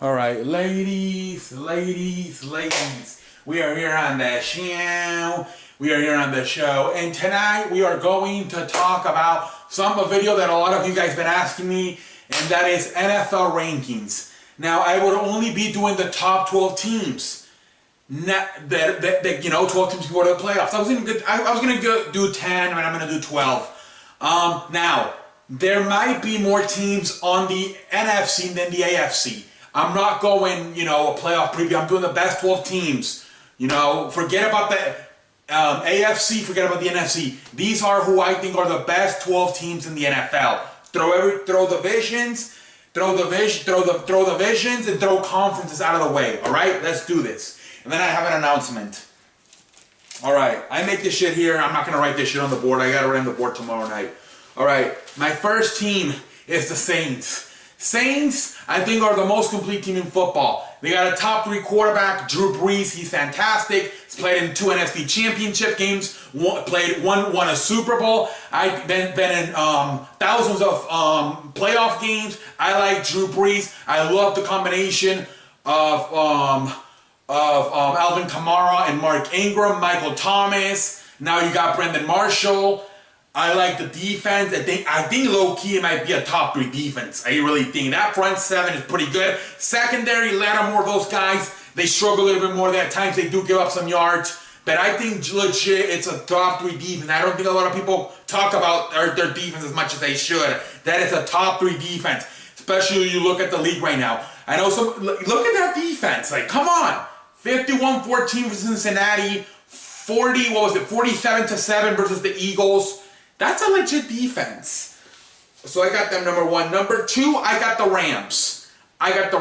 All right, ladies, we are here on the show. And tonight we are going to talk about a video that a lot of you guys been asking me, and that is NFL rankings. Now, I would only be doing the top 12 teams. Not that 12 teams go to the playoffs. I was gonna do 10, but I'm gonna do 12. Now, there might be more teams on the NFC than the AFC. I'm not going, a playoff preview. I'm doing the best 12 teams. Forget about the AFC, forget about the NFC. These are who I think are the best 12 teams in the NFL. Throw divisions, and throw conferences out of the way. All right, let's do this. And then I have an announcement. All right, I make this shit here. I'm not gonna write this shit on the board. I gotta write on the board tomorrow night. All right, my first team is the Saints. Saints, I think, are the most complete team in football. They got a top 3 quarterback, Drew Brees. He's fantastic. He's played in 2 NFC championship games. Won a Super Bowl. I've been in thousands of playoff games. I like Drew Brees. I love the combination of Alvin Kamara and Mark Ingram, Michael Thomas. Now you got Brendan Marshall. I like the defense. I think low-key it might be a top 3 defense. I really think. That front 7 is pretty good. Secondary, Lattimore, those guys, they struggle a little bit more. At times they do give up some yards. But I think legit it's a top 3 defense. I don't think a lot of people talk about their defense as much as they should. That is a top 3 defense. Especially when you look at the league right now. I know look at that defense. Like, come on. 51-14 for Cincinnati. 47-7 versus the Eagles. That's a legit defense. So I got them number 1. Number 2, I got the Rams. I have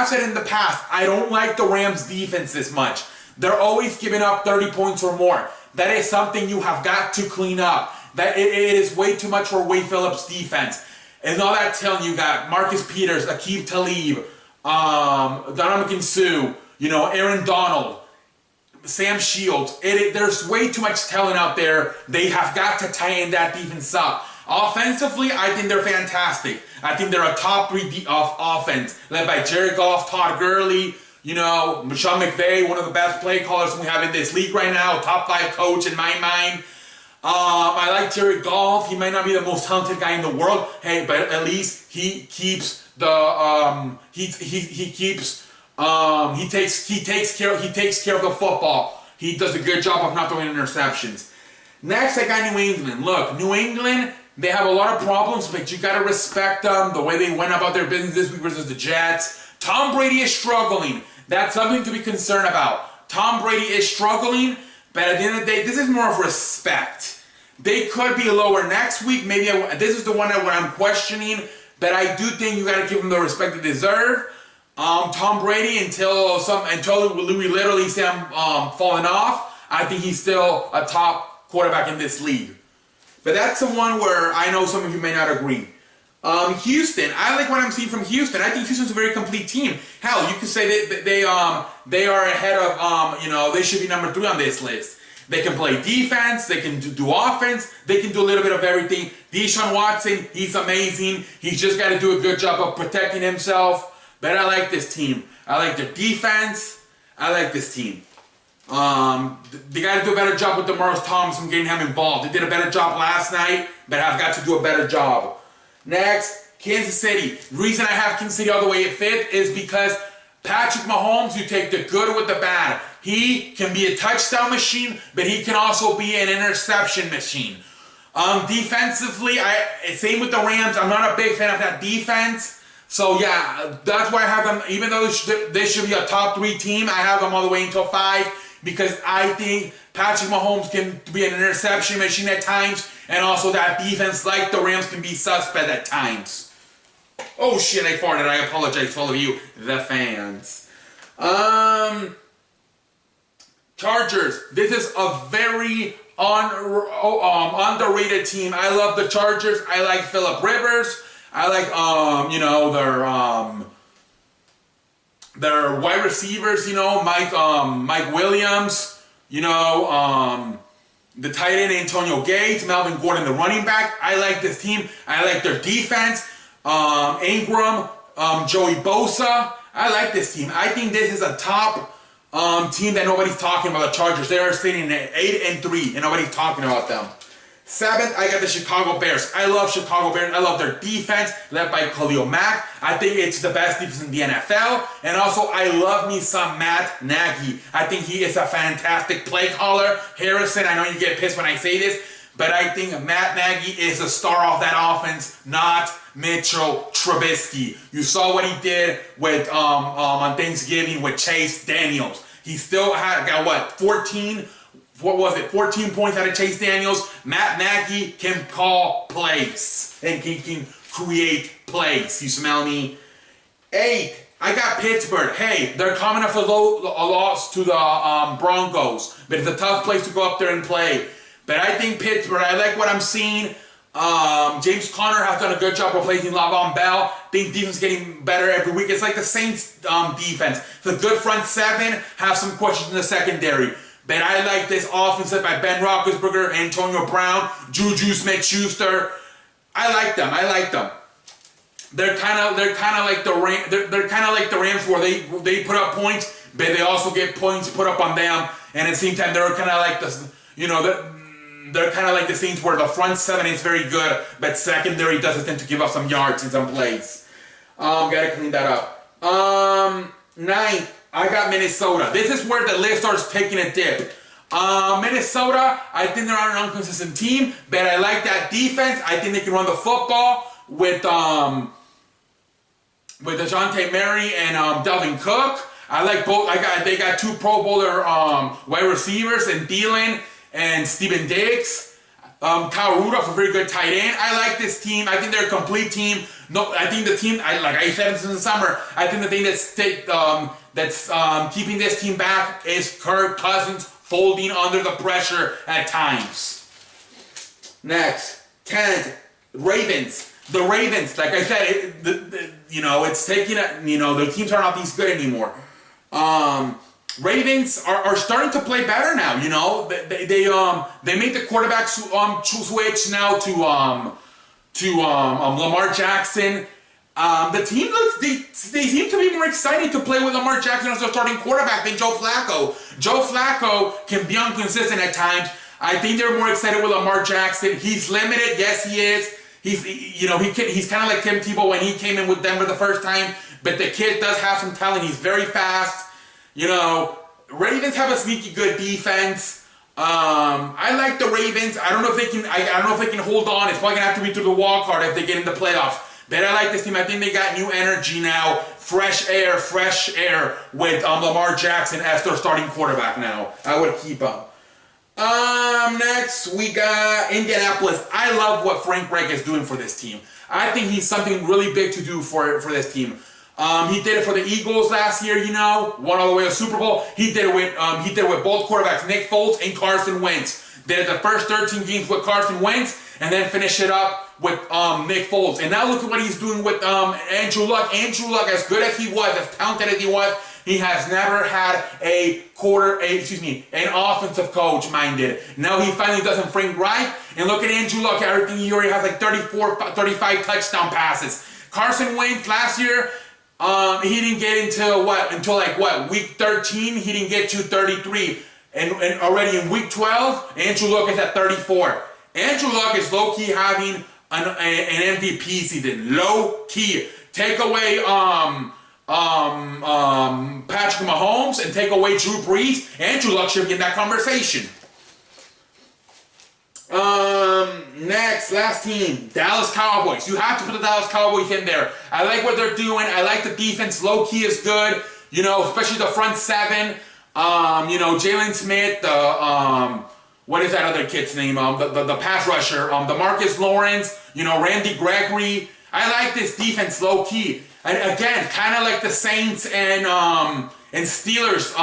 said in the past, I don't like the Rams defense this much. They're always giving up 30 points or more. That is something you have got to clean up. That it is way too much for Wade Phillips' defense. And all that telling you got Marcus Peters, Aqib Talib, Dominican Sue, Aaron Donald, Sam Shields. There's way too much talent out there. They have got to tighten that defense up. Offensively, I think they're fantastic. I think they're a top 3 of offense, led by Jared Goff, Todd Gurley, Sean McVay, one of the best play callers we have in this league right now, top 5 coach in my mind. I like Jared Goff. He might not be the most talented guy in the world, but at least he keeps the he takes care of the football. He does a good job of not throwing interceptions. Next, I got New England. Look, New England, they have a lot of problems, but you got to respect them, the way they went about their business this week versus the Jets. Tom Brady is struggling. That's something to be concerned about. Tom Brady is struggling, but at the end of the day, this is more of respect. They could be lower next week. Maybe this is the one that I'm questioning, but I do think you got to give them the respect they deserve. Tom Brady, until we literally see him falling off, I think he's still a top quarterback in this league. But that's the one where I know some of you may not agree. Houston, I like what I'm seeing from Houston. I think Houston's a very complete team. Hell, you could say they are ahead of they should be number 3 on this list. They can play defense, they can do offense, they can do a little bit of everything. Deshaun Watson, he's amazing. He's just got to do a good job of protecting himself. But I like this team. I like their defense. I like this team. They got to do a better job with DeMarcus Thomas and getting him involved. They did a better job last night, but I've got to do a better job. Next, Kansas City. The reason I have Kansas City all the way at 5th is because Patrick Mahomes, you take the good with the bad. He can be a touchdown machine, but he can also be an interception machine. Defensively, same with the Rams. I'm not a big fan of that defense. So yeah, that's why I have them, even though they should be a top 3 team, I have them all the way until 5, because I think Patrick Mahomes can be an interception machine at times, and also that defense, like the Rams, can be suspect at times. Oh shit, I farted. I apologize to all of you, the fans. Chargers. This is a very underrated team. I love the Chargers. I like Phillip Rivers. I like their wide receivers. Mike Williams. The tight end Antonio Gates, Melvin Gordon, the running back. I like this team. I like their defense. Ingram, Joey Bosa. I like this team. I think this is a top team that nobody's talking about. The Chargers. They are sitting at 8-3, and nobody's talking about them. 7th, I got the Chicago Bears. I love Chicago Bears. I love their defense, led by Khalil Mack. I think it's the best defense in the NFL. And also, I love me some Matt Nagy. I think he is a fantastic play caller. Harrison, I know you get pissed when I say this, but I think Matt Nagy is the star of that offense, not Mitchell Trubisky. You saw what he did with on Thanksgiving with Chase Daniels. He still got what, 14 points out of Chase Daniels. Matt Nagy can call plays and he can create plays. You smell me? 8th, I got Pittsburgh. Hey, they're coming off a loss to the Broncos, but it's a tough place to go up there and play. But I think Pittsburgh, I like what I'm seeing. James Conner has done a good job replacing Le'Veon Bell. I think defense is getting better every week. It's like the Saints defense. It's a good front seven, have some questions in the secondary. But I like this offense led by Ben Roethlisberger, Antonio Brown, Juju Smith-Schuster. I like them. They're kind of like the Rams, where they put up points, but they also get points put up on them. And at the same time, they're kind of like they're kind of like the Saints, where the front seven is very good, but secondary doesn't tend to give up some yards in some plays. Gotta clean that up. 9th. I got Minnesota. This is where the list starts taking a dip. Minnesota, I think they're on an inconsistent team, but I like that defense. I think they can run the football with DeJounte Murray and Dalvin Cook. I like both. They got 2 Pro Bowler wide receivers, and Thielen and Steven Diggs. Kyle Rudolph, a very good tight end. I like this team. I think they're a complete team. No, I think the team, like I said this in the summer, I think the thing that's keeping this team back is Kirk Cousins folding under the pressure at times. Next, 10th, Ravens. The Ravens, like I said, it's taking the teams are not these good anymore. Ravens are starting to play better now. They made the quarterback switch now to Lamar Jackson. The team they seem to be more excited to play with Lamar Jackson as their starting quarterback than Joe Flacco. Joe Flacco can be inconsistent at times. I think they're more excited with Lamar Jackson. He's limited, yes he is. He's kind of like Tim Tebow when he came in with Denver the first time, but the kid does have some talent. He's very fast. Ravens have a sneaky good defense. I like the Ravens. I don't know if they can. I don't know if they can hold on. It's probably gonna have to be through the wild card if they get in the playoffs. But I like this team. I think they got new energy now, fresh air with Lamar Jackson as their starting quarterback now. I would keep him. Next we got Indianapolis. I love what Frank Reich is doing for this team. I think he's something really big to do for this team. He did it for the Eagles last year, won all the way to the Super Bowl. He did it with both quarterbacks, Nick Foles and Carson Wentz. Did it the first 13 games with Carson Wentz, and then finish it up with Nick Foles. And now look at what he's doing with Andrew Luck. Andrew Luck, as good as he was, as talented as he was, he has never had an offensive coach, minded. Now he finally does him Frank Reich. And look at Andrew Luck. Everything he already has like 35 touchdown passes. Carson Wentz last year, he didn't get until week 13, he didn't get to 33. And already in week 12, Andrew Luck is at 34. Andrew Luck is low-key having an MVP season. Low-key. Take away Patrick Mahomes and take away Drew Brees. Andrew Luck should be in that conversation. Next, last team, Dallas Cowboys. You have to put the Dallas Cowboys in there. I like what they're doing. I like the defense. Low-key is good. Especially the front seven. Jalen Smith, what is that other kid's name? The pass rusher, DeMarcus Lawrence, Randy Gregory. I like this defense low-key. And again, kind of like the Saints and Steelers.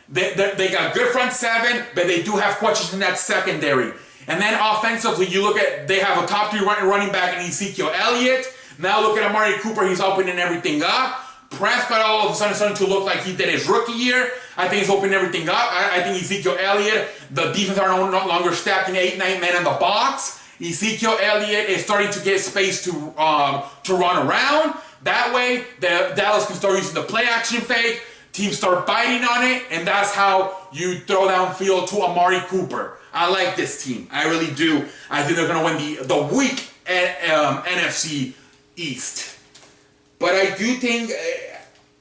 They got good front seven, but they do have questions in that secondary. And then offensively, they have a top 3 running back in Ezekiel Elliott. Now look at Amari Cooper. He's opening everything up. Prescott all of a sudden starting to look like he did his rookie year. I think he's opening everything up. I think Ezekiel Elliott, the defense are no longer stacking 8-9 men in the box. Ezekiel Elliott is starting to get space to run around. That way, the Dallas can start using the play action fake. Teams start biting on it, and that's how you throw downfield to Amari Cooper. I like this team. I really do. I think they're going to win the weak NFC East. But I do think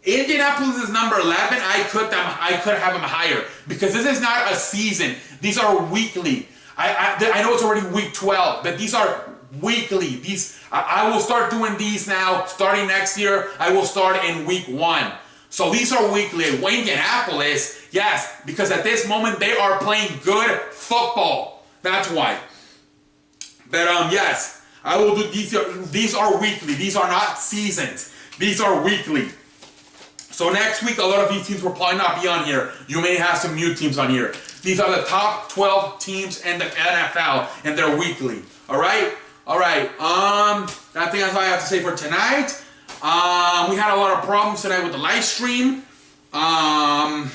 Indianapolis is number 11. I could have them higher because this is not a season. These are weekly. I know it's already week 12, but these are weekly. I will start doing these now. Starting next year, I will start in week 1. So these are weekly. Indianapolis, yes, because at this moment they are playing good football. That's why. But yes, I will do these. These are weekly. These are not seasons. These are weekly. So next week, a lot of these teams will probably not be on here. You may have some new teams on here. These are the top 12 teams in the NFL, and they're weekly. All right? All right. I think that's all I have to say for tonight. We had a lot of problems tonight with the live stream. I'm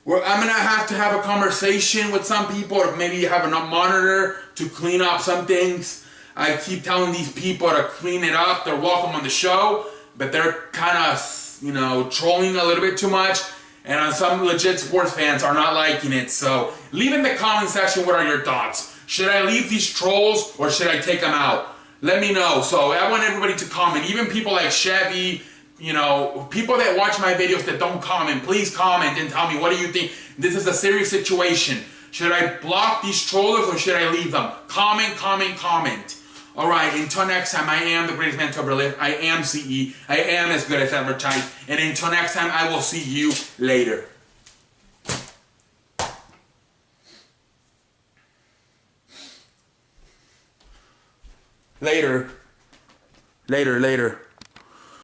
going to have a conversation with some people, or maybe have a monitor to clean up some things. I keep telling these people to clean it up. They're welcome on the show, but they're kind of, trolling a little bit too much. And some legit sports fans are not liking it. So leave in the comment section, what are your thoughts? Should I leave these trolls or should I take them out? Let me know. So I want everybody to comment. Even people like Chevy, people that watch my videos that don't comment, please comment and tell me, what do you think? This is a serious situation. Should I block these trollers or should I leave them? Comment, comment, comment. Alright, until next time, I am the greatest man to ever live. I am CE. I am as good as advertised. And until next time, I will see you later. Later.